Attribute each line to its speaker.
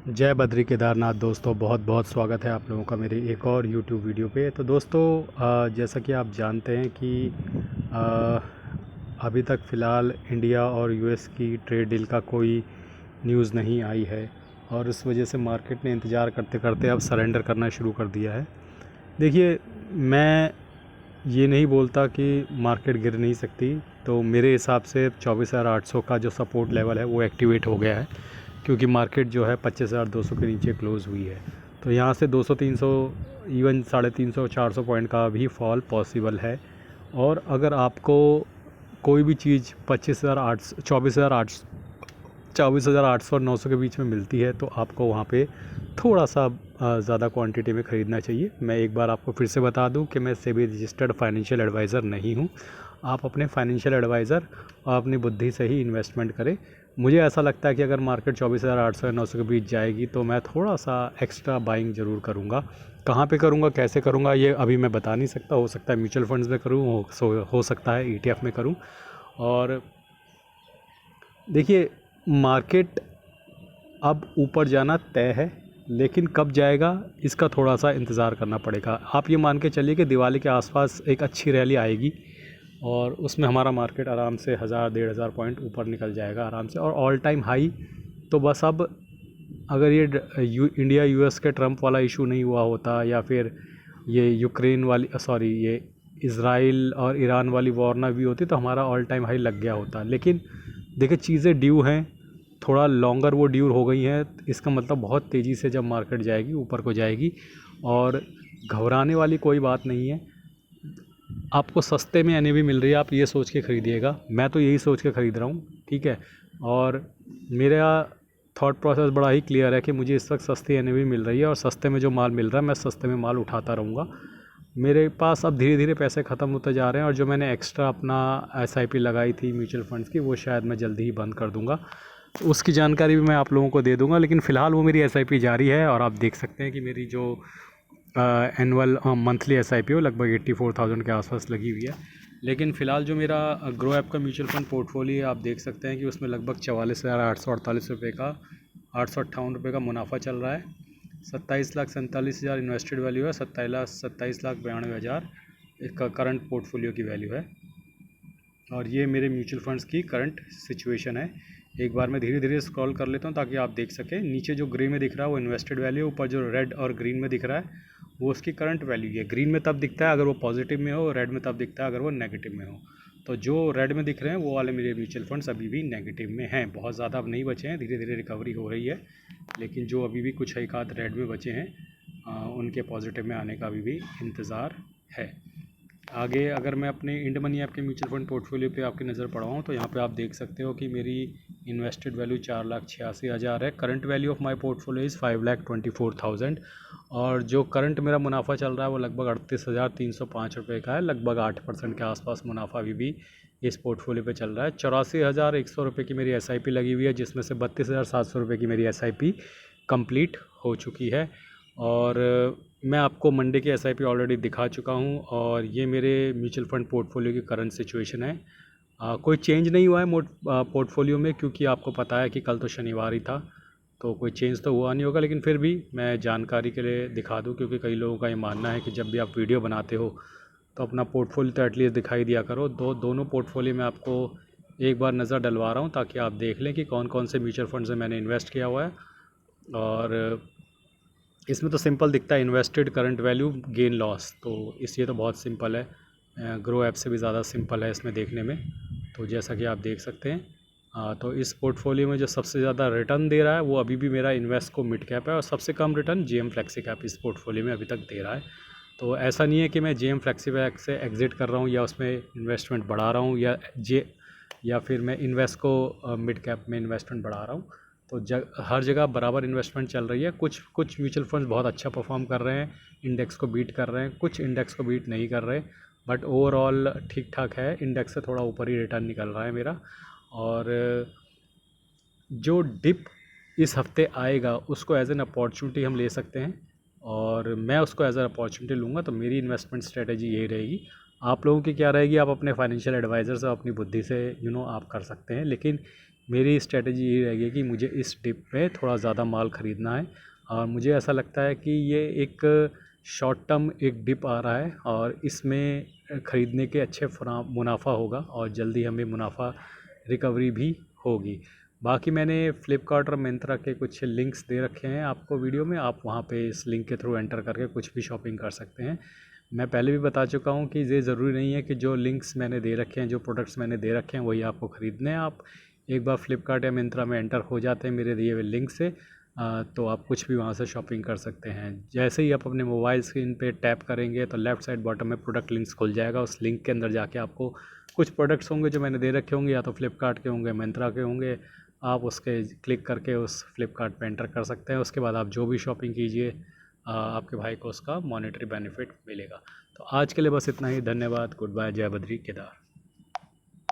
Speaker 1: जय बद्री केदारनाथ दोस्तों, बहुत बहुत स्वागत है आप लोगों का मेरे एक और YouTube वीडियो पे। तो दोस्तों, जैसा कि आप जानते हैं कि अ, अभी तक फ़िलहाल इंडिया और यूएस की ट्रेड डील का कोई न्यूज़ नहीं आई है और उस वजह से मार्केट ने इंतज़ार करते करते अब सरेंडर करना शुरू कर दिया है। देखिए, मैं ये नहीं बोलता कि मार्केट गिर नहीं सकती, तो मेरे हिसाब से 24,800 का जो सपोर्ट लेवल है वो एक्टिवेट हो गया है, क्योंकि मार्केट जो है 25,200 के नीचे क्लोज़ हुई है। तो यहाँ से 200-300, इवन 350-400 पॉइंट का भी फॉल पॉसिबल है। और अगर आपको कोई भी चीज़ 24,800 और 900 के बीच में मिलती है, तो आपको वहाँ पे थोड़ा सा ज़्यादा क्वांटिटी में ख़रीदना चाहिए। मैं एक बार आपको फिर से बता दूं कि मैं सेबी रजिस्टर्ड फाइनेंशियल एडवाइज़र नहीं हूं। आप अपने फाइनेंशियल एडवाइज़र और अपनी बुद्धि से ही इन्वेस्टमेंट करें। मुझे ऐसा लगता है कि अगर मार्केट 24,800 या 900 के बीच जाएगी तो मैं थोड़ा सा एक्स्ट्रा बाइंग ज़रूर करूँगा। कहाँ पे करूँगा, कैसे करूँगा, ये अभी मैं बता नहीं सकता। हो सकता है म्यूचुअल फंड्स में करूँ, हो सकता है ETF में करूँ। और देखिए, मार्केट अब ऊपर जाना तय है, लेकिन कब जाएगा इसका थोड़ा सा इंतज़ार करना पड़ेगा। आप ये मान के चलिए कि दिवाली के आसपास एक अच्छी रैली आएगी और उसमें हमारा मार्केट आराम से 1,000-1,500 पॉइंट ऊपर निकल जाएगा आराम से, और ऑल टाइम हाई। तो बस अब अगर ये इंडिया यूएस के ट्रंप वाला इशू नहीं हुआ होता, या फिर ये यूक्रेन वाली ये इज़राइल और ईरान वाली वॉर ना भी होती, तो हमारा ऑल टाइम हाई लग गया होता। लेकिन देखिए, चीज़ें ड्यू हैं, थोड़ा लॉन्गर वो ड्यू हो गई हैं। इसका मतलब बहुत तेज़ी से जब मार्केट जाएगी ऊपर को जाएगी, और घबराने वाली कोई बात नहीं है। आपको सस्ते में एनएवी मिल रही है, आप ये सोच के ख़रीदिएगा। मैं तो यही सोच के ख़रीद रहा हूँ, ठीक है। और मेरा थॉट प्रोसेस बड़ा ही क्लियर है कि मुझे इस वक्त सस्ती एनएवी मिल रही है, और सस्ते में जो माल मिल रहा है मैं सस्ते में माल उठाता रहूँगा। मेरे पास अब धीरे धीरे पैसे ख़त्म होते जा रहे हैं, और जो मैंने एक्स्ट्रा अपना SIP लगाई थी म्यूचुअल फंड्स की, वो शायद मैं जल्दी ही बंद कर दूँगा। उसकी जानकारी भी मैं आप लोगों को दे दूँगा। लेकिन फ़िलहाल वो मेरी SIP जारी है, और आप देख सकते हैं कि मेरी जो एनुअल मंथली SIP हो लगभग 84,000 के आसपास लगी हुई है। लेकिन फ़िलहाल जो मेरा ग्रो ऐप का म्यूचुअल फंड पोर्टफोलियो है, आप देख सकते हैं कि उसमें लगभग 44,848 रुपये का 858 का मुनाफा चल रहा है। 27,47,000 इन्वेस्टेड वैल्यू है। 27,92,92,000 इसका करंट पोर्टफोलियो की वैल्यू है। और ये मेरे म्यूचुअल फंड्स की करंट सिचुएशन है। एक बार मैं धीरे धीरे स्क्रॉल कर लेता हूँ ताकि आप देख सकें। नीचे जो ग्रे में दिख रहा है वो इन्वेस्टेड वैल्यू, ऊपर जो रेड और ग्रीन में दिख रहा है वो उसकी करंट वैल्यू है। ग्रीन में तब दिखता है अगर वो पॉजिटिव में हो, रेड में तब दिखता है अगर वो नेगेटिव में हो। तो जो रेड में दिख रहे हैं वो वाले मेरे म्यूचुअल फंड्स अभी भी नेगेटिव में हैं। बहुत ज़्यादा अब नहीं बचे हैं, धीरे धीरे रिकवरी हो रही है। लेकिन जो अभी भी कुछ एक आध रेड में बचे हैं, उनके पॉजिटिव में आने का अभी भी इंतज़ार है। आगे अगर मैं अपने इंड मनी ऐप के म्यूचुअल फंड पोर्टफोलियो पे आपकी नज़र पड़ाऊँ, तो यहाँ पे आप देख सकते हो कि मेरी इन्वेस्टेड वैल्यू 4,86,000 है। Current value of my portfolio is 5,24,000। और जो करंट मेरा मुनाफा चल रहा है वो लगभग 38,305 रुपये का है। लगभग 8% के आसपास मुनाफा अभी भी इस पोर्टफोलियो पे चल रहा है। 84,100 रुपये की मेरी SIP लगी हुई है, जिसमें से 32,700 रुपये की मेरी SIP कंप्लीट हो चुकी है। और मैं आपको मंडे की SIP ऑलरेडी दिखा चुका हूँ, और ये मेरे म्यूचुअल फंड पोर्टफोलियो की करंट सिचुएशन है। कोई चेंज नहीं हुआ है पोर्टफोलियो में, क्योंकि आपको पता है कि कल तो शनिवार ही था, तो कोई चेंज तो हुआ नहीं होगा। लेकिन फिर भी मैं जानकारी के लिए दिखा दूं, क्योंकि कई लोगों का ये मानना है कि जब भी आप वीडियो बनाते हो तो अपना पोर्टफोलियो तो एटलीस्ट दिखाई दिया करो। दोनों पोर्टफोलियो में आपको एक बार नज़र डलवा रहा हूँ ताकि आप देख लें कि कौन कौन से म्यूचुअल फंड्स में मैंने इन्वेस्ट किया हुआ है। और इसमें तो सिंपल दिखता है invested, current value, gain loss, तो इसलिए तो बहुत सिंपल है। ग्रो ऐप से भी ज़्यादा सिंपल है इसमें देखने में। तो जैसा कि आप देख सकते हैं, तो इस पोर्टफोलियो में जो सबसे ज़्यादा रिटर्न दे रहा है वो अभी भी मेरा इन्वेस्टको मिड कैप है, और सबसे कम रिटर्न JM फ्लेक्सी कैप इस पोर्टफोलियो में अभी तक दे रहा है। तो ऐसा नहीं है कि मैं JM फ्लेक्सी कैप से एग्ज़िट कर रहा हूँ या उसमें इन्वेस्टमेंट बढ़ा रहा हूँ, या फिर मैं इन्वेस्टको मिड कैप में इन्वेस्टमेंट बढ़ा रहा हूँ। तो हर जगह बराबर इन्वेस्टमेंट चल रही है। कुछ म्यूचुअल फंड्स बहुत अच्छा परफॉर्म कर रहे हैं, इंडेक्स को बीट कर रहे हैं, कुछ इंडेक्स को बीट नहीं कर रहे, बट ओवरऑल ठीक ठाक है। इंडेक्स से थोड़ा ऊपर ही रिटर्न निकल रहा है मेरा। और जो डिप इस हफ्ते आएगा उसको एज एन अपॉर्चुनिटी हम ले सकते हैं, और मैं उसको एज एन अपॉर्चुनिटी लूँगा। तो मेरी इन्वेस्टमेंट स्ट्रेटजी यही रहेगी। आप लोगों की क्या रहेगी? आप अपने फाइनेंशियल एडवाइज़र से अपनी बुद्धि से आप कर सकते हैं। लेकिन मेरी स्ट्रेटजी यही रहेगी कि मुझे इस डिप में थोड़ा ज़्यादा माल ख़रीदना है और मुझे ऐसा लगता है कि ये एक शॉर्ट टर्म एक डिप आ रहा है और इसमें ख़रीदने के अच्छे मुनाफा होगा और जल्दी हमें मुनाफा रिकवरी भी होगी। बाकी मैंने फ़्लिपकार्ट और मिंत्रा के कुछ लिंक्स दे रखे हैं आपको वीडियो में, आप वहाँ पे इस लिंक के थ्रू एंटर करके कुछ भी शॉपिंग कर सकते हैं। मैं पहले भी बता चुका हूँ कि ये ज़रूरी नहीं है कि जो लिंक्स मैंने दे रखे हैं, जो प्रोडक्ट्स मैंने दे रखे हैं वही आपको ख़रीदने हैं। आप एक बार फ़्लिपकार्ट या मिंत्रा में एंटर हो जाते हैं मेरे दिए हुए लिंक से, तो आप कुछ भी वहाँ से शॉपिंग कर सकते हैं। जैसे ही आप अपने मोबाइल स्क्रीन पे टैप करेंगे तो लेफ़्ट साइड बॉटम में प्रोडक्ट लिंक्स खुल जाएगा। उस लिंक के अंदर जाके आपको कुछ प्रोडक्ट्स होंगे जो मैंने दे रखे होंगे, या तो फ़्लिपकार्ट के होंगे, मिंत्रा के होंगे, आप उसके क्लिक करके उस फ़्लिपकार्ट पे एंटर कर सकते हैं। उसके बाद आप जो भी शॉपिंग कीजिए आपके भाई को उसका मॉनेटरी बेनिफिट मिलेगा। तो आज के लिए बस इतना ही। धन्यवाद। Good bye. जय बद्री केदार।